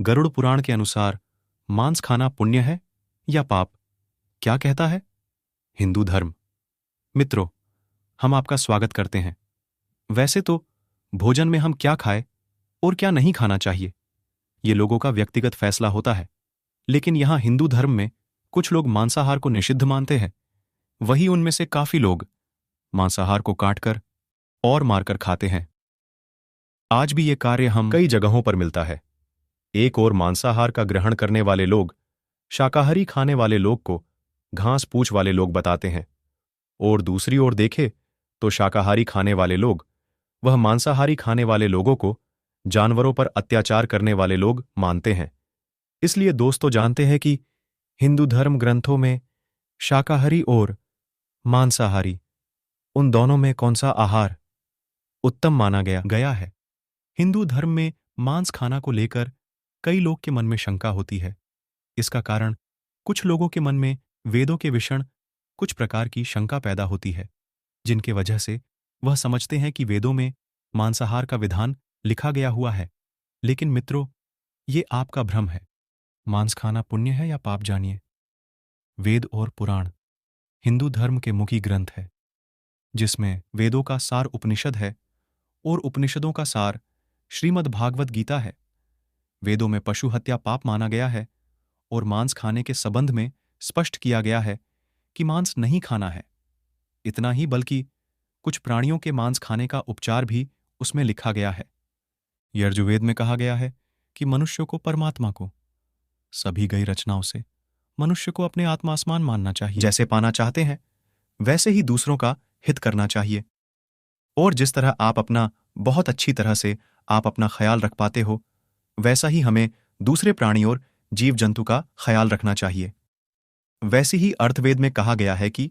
गरुड़ पुराण के अनुसार मांस खाना पुण्य है या पाप? क्या कहता है हिंदू धर्म? मित्रों, हम आपका स्वागत करते हैं। वैसे तो भोजन में हम क्या खाएं और क्या नहीं खाना चाहिए, ये लोगों का व्यक्तिगत फैसला होता है। लेकिन यहां हिंदू धर्म में कुछ लोग मांसाहार को निषिद्ध मानते हैं। वही उनमें से काफी लोग मांसाहार को काटकर और मारकर खाते हैं। आज भी ये कार्य हम कई जगहों पर मिलता है। एक ओर मांसाहार का ग्रहण करने वाले लोग शाकाहारी खाने वाले लोग को घास पूछ वाले लोग बताते हैं, और दूसरी ओर देखे तो शाकाहारी खाने वाले लोग वह मांसाहारी खाने वाले लोगों को जानवरों पर अत्याचार करने वाले लोग मानते हैं। इसलिए दोस्तों, जानते हैं कि हिंदू धर्म ग्रंथों में शाकाहारी और मांसाहारी उन दोनों में कौन सा आहार उत्तम माना गया है। हिंदू धर्म में मांस खाना को लेकर कई लोग के मन में शंका होती है। इसका कारण कुछ लोगों के मन में वेदों के विषय कुछ प्रकार की शंका पैदा होती है, जिनके वजह से वह समझते हैं कि वेदों में मांसाहार का विधान लिखा गया हुआ है। लेकिन मित्रों, ये आपका भ्रम है। मांस खाना पुण्य है या पाप, जानिए। वेद और पुराण हिंदू धर्म के मुखी ग्रंथ है, जिसमें वेदों का सार उपनिषद है और उपनिषदों का सार श्रीमद् भागवत गीता है। वेदों में पशु हत्या पाप माना गया है और मांस खाने के संबंध में स्पष्ट किया गया है कि मांस नहीं खाना है। इतना ही, बल्कि कुछ प्राणियों के मांस खाने का उपचार भी उसमें लिखा गया है। यजुर्वेद में कहा गया है कि मनुष्य को परमात्मा को सभी गई रचनाओं से मनुष्य को अपने आत्मा समान मानना चाहिए। जैसे पाना चाहते हैं वैसे ही दूसरों का हित करना चाहिए। और जिस तरह आप अपना बहुत अच्छी तरह से आप अपना ख्याल रख पाते हो, वैसा ही हमें दूसरे प्राणी और जीव जंतु का ख्याल रखना चाहिए। वैसे ही अर्थवेद में कहा गया है कि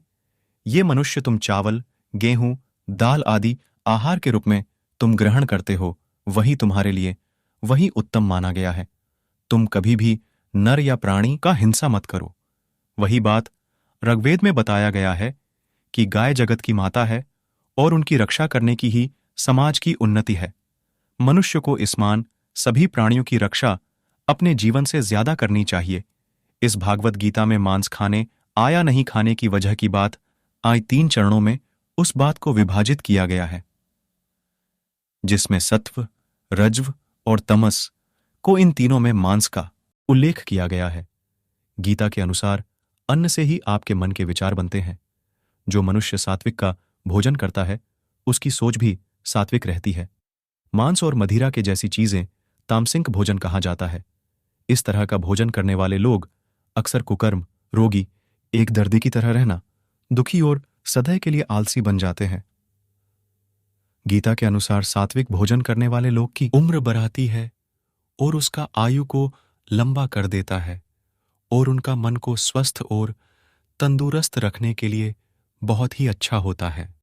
ये मनुष्य तुम चावल, गेहूं, दाल आदि आहार के रूप में तुम ग्रहण करते हो, वही तुम्हारे लिए वही उत्तम माना गया है। तुम कभी भी नर या प्राणी का हिंसा मत करो। वही बात ऋग्वेद में बताया गया है कि गाय जगत की माता है और उनकी रक्षा करने की ही समाज की उन्नति है। मनुष्य को इस मान सभी प्राणियों की रक्षा अपने जीवन से ज्यादा करनी चाहिए। इस भागवत गीता में मांस खाने आया नहीं खाने की वजह की बात आज 3 चरणों में उस बात को विभाजित किया गया है, जिसमें सत्व, रज्व और तमस को इन तीनों में मांस का उल्लेख किया गया है। गीता के अनुसार अन्न से ही आपके मन के विचार बनते हैं। जो मनुष्य सात्विक का भोजन करता है उसकी सोच भी सात्विक रहती है। मांस और मदिरा के जैसी चीजें तामसिक भोजन कहा जाता है। इस तरह का भोजन करने वाले लोग अक्सर कुकर्म, रोगी, एक दर्दी की तरह रहना, दुखी और सदैव के लिए आलसी बन जाते हैं। गीता के अनुसार सात्विक भोजन करने वाले लोग की उम्र बढ़ाती है और उसका आयु को लंबा कर देता है, और उनका मन को स्वस्थ और तंदुरुस्त रखने के लिए बहुत ही अच्छा होता है।